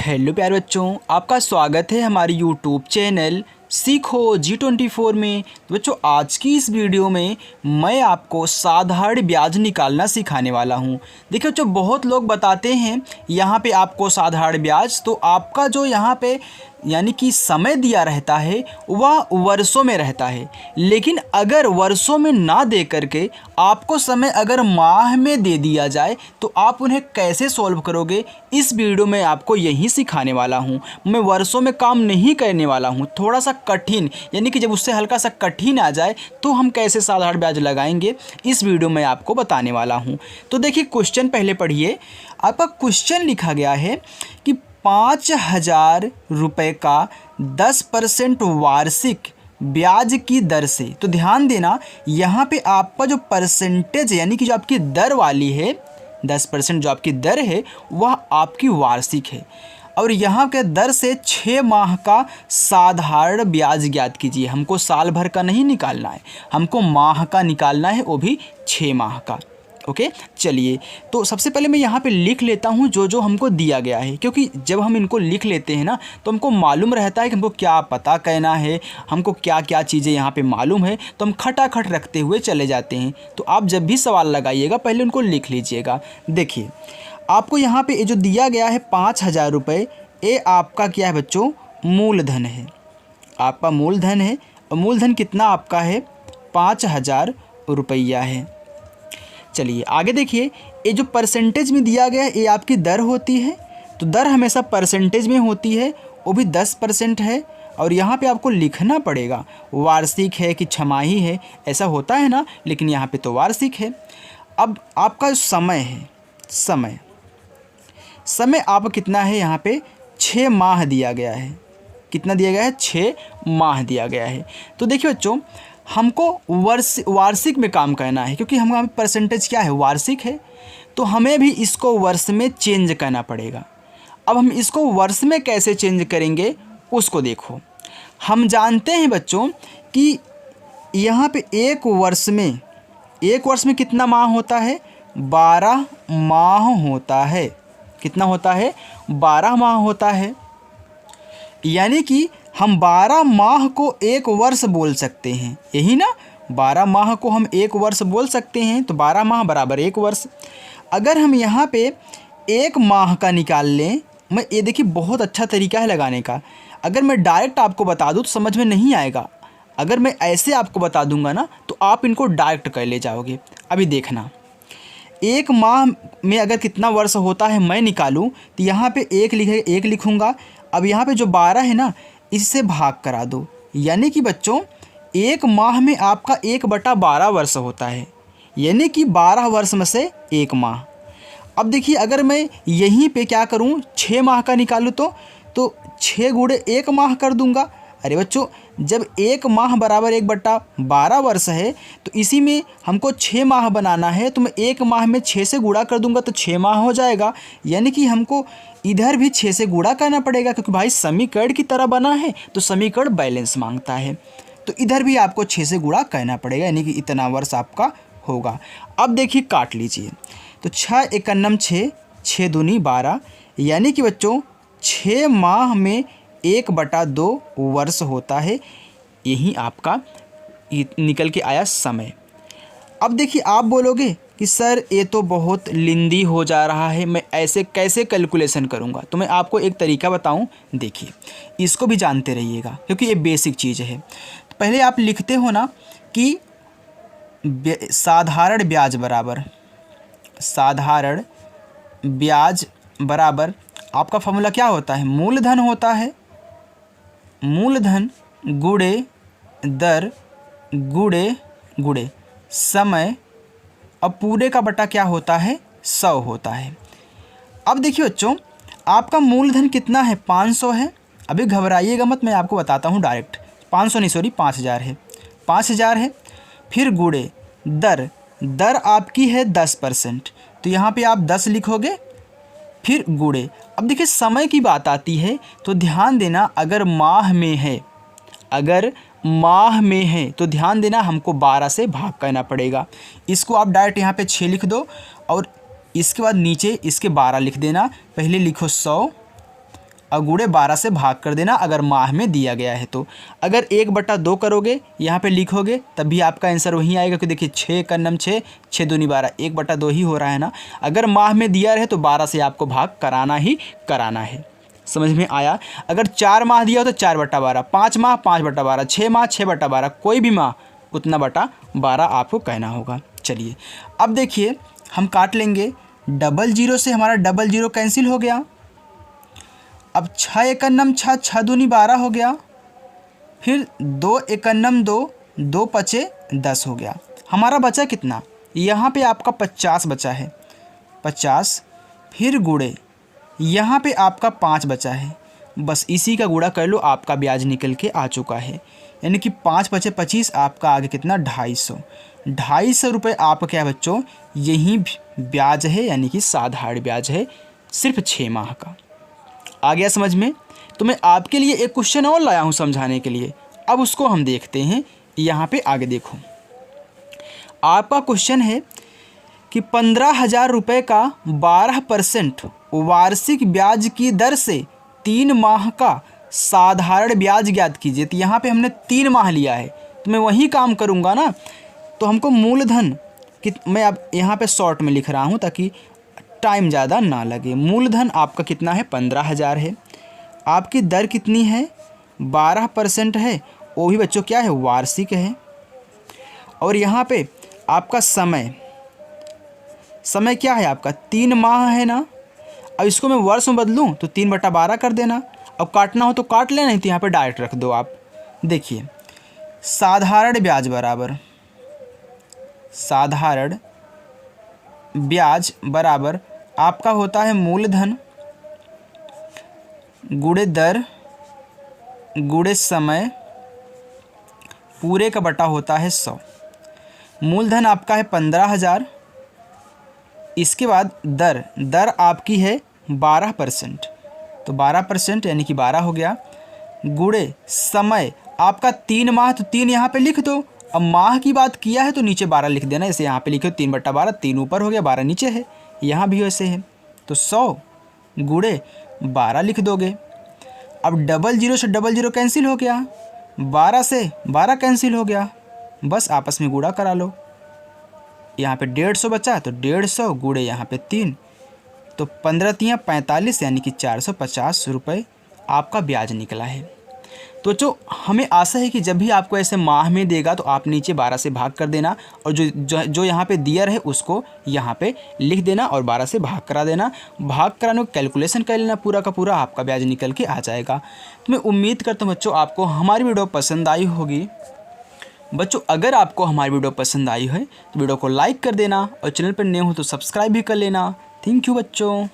Hello प्यारे बच्चों, आपका स्वागत है हमारे यूट्यूब चैनल सीखो G24 में। तो बच्चों, आज की इस वीडियो में मैं आपको साधारण ब्याज निकालना सिखाने वाला हूं। देखिए बच्चों, बहुत लोग बताते हैं यहाँ पे आपको साधारण ब्याज, तो आपका जो यहाँ पे यानी कि समय दिया रहता है वह वर्षों में रहता है। लेकिन अगर वर्षों में ना दे करके आपको समय अगर माह में दे दिया जाए तो आप उन्हें कैसे सॉल्व करोगे, इस वीडियो में आपको यही सिखाने वाला हूँ। मैं वर्षों में काम नहीं करने वाला हूँ, थोड़ा सा कठिन यानी कि जब उससे हल्का सा कठिन आ जाए तो हम कैसे साधारण ब्याज लगाएंगे, इस वीडियो में आपको बताने वाला हूँ। तो देखिए, क्वेश्चन पहले पढ़िए। आपका क्वेश्चन लिखा गया है कि 5,000 रुपये का 10% वार्षिक ब्याज की दर से। तो ध्यान देना, यहाँ पे आपका जो परसेंटेज यानी कि जो आपकी दर वाली है 10% जो आपकी दर है वह आपकी वार्षिक है, और यहाँ के दर से 6 माह का साधारण ब्याज ज्ञात कीजिए। हमको साल भर का नहीं निकालना है, हमको माह का निकालना है, वो भी 6 माह का। ओके, चलिए तो सबसे पहले मैं यहाँ पे लिख लेता हूँ जो जो हमको दिया गया है, क्योंकि जब हम इनको लिख लेते हैं ना तो हमको मालूम रहता है कि हमको क्या पता कहना है, हमको क्या क्या चीज़ें यहाँ पे मालूम है, तो हम खटाखट रखते हुए चले जाते हैं। तो आप जब भी सवाल लगाइएगा पहले उनको लिख लीजिएगा। देखिए, आपको यहाँ पे ये जो दिया गया है 5,000 रुपये, ये आपका क्या है बच्चों, मूलधन है। आपका मूलधन है, और मूलधन कितना आपका है, 5,000 रुपया है। चलिए आगे देखिए, ये जो परसेंटेज में दिया गया है ये आपकी दर होती है। तो दर हमेशा परसेंटेज में होती है, वो भी 10% है। और यहाँ पे आपको लिखना पड़ेगा वार्षिक है कि छमाही है, ऐसा होता है ना, लेकिन यहाँ पे तो वार्षिक है। अब आपका समय है, समय आपका कितना है, यहाँ पे 6 माह दिया गया है। कितना दिया गया है, 6 माह दिया गया है। तो देखिए बच्चों, हमको वार्षिक में काम करना है, क्योंकि हमारा परसेंटेज क्या है, वार्षिक है। तो हमें भी इसको वर्ष में चेंज करना पड़ेगा। अब हम इसको वर्ष में कैसे चेंज करेंगे उसको देखो। हम जानते हैं बच्चों कि यहाँ पे एक वर्ष में कितना माह होता है, 12 माह होता है। कितना होता है, 12 माह होता है। यानी कि हम 12 माह को एक वर्ष बोल सकते हैं, यही ना, 12 माह को हम एक वर्ष बोल सकते हैं। तो 12 माह बराबर एक वर्ष। अगर हम यहाँ पे एक माह का निकाल लें, मैं ये देखिए बहुत अच्छा तरीका है लगाने का। अगर मैं डायरेक्ट आपको बता दूँ तो समझ में नहीं आएगा, अगर मैं ऐसे आपको बता दूंगा ना तो आप इनको डायरेक्ट कर ले जाओगे। अभी देखना, एक माह में अगर कितना वर्ष होता है मैं निकालूं तो यहाँ पे एक लिखूँगा। अब यहाँ पे जो 12 है ना, इससे भाग करा दो, यानी कि बच्चों एक माह में आपका 1/12 वर्ष होता है, यानी कि 12 वर्ष में से एक माह। अब देखिए, अगर मैं यहीं पे क्या करूँ, 6 माह का निकालूँ तो 6 गुणे 1 माह कर दूंगा। अरे बच्चों, जब एक माह बराबर 1/12 वर्ष है तो इसी में हमको 6 माह बनाना है, तो मैं एक माह में 6 से गुणा कर दूंगा तो 6 माह हो जाएगा। यानी कि हमको इधर भी 6 से गुणा करना पड़ेगा, क्योंकि भाई समीकरण की तरह बना है तो समीकरण बैलेंस मांगता है। तो इधर भी आपको 6 से गुणा करना पड़ेगा, यानी कि इतना वर्ष आपका होगा। अब देखिए काट लीजिए, तो 6 एकन्नम 6, 6 दूनी 12, यानी कि बच्चों 6 माह में 1/2 वर्ष होता है। यही आपका निकल के आया समय। अब देखिए, आप बोलोगे कि सर ये तो बहुत लिंदी हो जा रहा है, मैं ऐसे कैसे कैलकुलेशन करूँगा। तो मैं आपको एक तरीका बताऊँ, देखिए इसको भी जानते रहिएगा क्योंकि ये बेसिक चीज़ है। तो पहले आप लिखते हो ना कि साधारण ब्याज बराबर आपका फॉर्मूला क्या होता है, मूलधन होता है, मूलधन गुणे दर गुणे समय, और पूरे का बटा क्या होता है, 100 होता है। अब देखिए बच्चों, आपका मूलधन कितना है, 500 है। अभी घबराइएगा मत, मैं आपको बताता हूँ डायरेक्ट। 500 नहीं, सॉरी 5,000 है, 5,000 है। फिर गुणे दर आपकी है 10%, तो यहाँ पे आप 10 लिखोगे, फिर गुणे। अब देखिए, समय की बात आती है तो ध्यान देना, अगर माह में है तो ध्यान देना हमको 12 से भाग करना पड़ेगा। इसको आप डायरेक्ट यहाँ पे 6 लिख दो, और इसके बाद नीचे इसके 12 लिख देना। पहले लिखो 100 और गुणे 12 से भाग कर देना अगर माह में दिया गया है तो। अगर 1/2 करोगे यहाँ पे लिखोगे तब भी आपका आंसर वहीं आएगा, कि देखिए 6 का नम 6, 6 दूनी 12, 1/2 ही हो रहा है ना। अगर माह में दिया रहे तो 12 से आपको भाग कराना ही कराना है। समझ में आया। अगर 4 माह दिया हो तो 4/12, 5 माह 5/12, 6 माह 6/12, कोई भी माह उतना बटा 12 आपको कहना होगा। चलिए अब देखिए हम काट लेंगे, 00 से हमारा 00 कैंसिल हो गया। अब 6 1 नम 6, 6 दूनी 12 हो गया। फिर 2 1 नम 2, 2 5 10 हो गया। हमारा बचा कितना, यहाँ पे आपका 50 बचा है, 50। फिर गुणे यहाँ पे आपका 5 बचा है, बस इसी का गुणा कर लो, आपका ब्याज निकल के आ चुका है। यानी कि 5 × 5 = 25, आपका आगे कितना 250। 250 रुपये आपका क्या है बच्चों, यही ब्याज है, यानी कि साधारण ब्याज है सिर्फ 6 माह का। आ गया समझ में। तो मैं आपके लिए एक क्वेश्चन और लाया हूँ समझाने के लिए, अब उसको हम देखते हैं। यहाँ पे आगे देखो, आपका क्वेश्चन है कि 15,000 रुपये का 12% वार्षिक ब्याज की दर से 3 माह का साधारण ब्याज ज्ञात कीजिए। तो यहाँ पे हमने 3 माह लिया है, तो मैं वही काम करूँगा ना। तो हमको मूलधन कि मैं अब यहाँ पे शॉर्ट में लिख रहा हूँ ताकि टाइम ज़्यादा ना लगे। मूलधन आपका कितना है, 15,000 है। आपकी दर कितनी है, 12% है, वो भी बच्चों क्या है, वार्षिक है। और यहाँ पे आपका समय क्या है, आपका 3 माह है ना। अब इसको मैं वर्ष में बदलूँ तो 3/12 कर देना। अब काटना हो तो काट लेना, नहीं तो यहाँ पे डायरेक्ट रख दो आप। देखिए साधारण ब्याज बराबर साधारण ब्याज बराबर आपका होता है मूलधन गुणे दर गुणे समय पूरे का बटा होता है 100। मूलधन आपका है 15,000, इसके बाद दर आपकी है 12%, तो 12% यानी कि 12 हो गया। गुणे समय आपका 3 माह, तो 3 यहाँ पे लिख दो। अब माह की बात किया है तो नीचे 12 लिख देना, जैसे यहाँ पे लिखो 3/12, 3 ऊपर हो गया 12 नीचे है, यहाँ भी वैसे है। तो 100 गुणे 12 लिख दोगे। अब 00 से 00 कैंसिल हो गया, 12 से 12 कैंसिल हो गया, बस आपस में गुणा करा लो। यहाँ पे 150 बचा तो 150 गुणे यहाँ पे 3, तो 15×3 = 45, यानी कि 450 रुपये आपका ब्याज निकला है। तो जो हमें आशा है कि जब भी आपको ऐसे माह में देगा तो आप नीचे 12 से भाग कर देना, और जो यहाँ पे दिया रहे उसको यहाँ पे लिख देना और 12 से भाग करा देना। भाग कराने को कैलकुलेशन कर लेना, पूरा का पूरा आपका ब्याज निकल के आ जाएगा। तो मैं उम्मीद करता हूँ बच्चों आपको हमारी वीडियो पसंद आई होगी। बच्चों अगर आपको हमारी वीडियो पसंद आई है तो वीडियो को लाइक कर देना, और चैनल पर नए हो तो सब्सक्राइब भी कर लेना। थैंक यू बच्चों।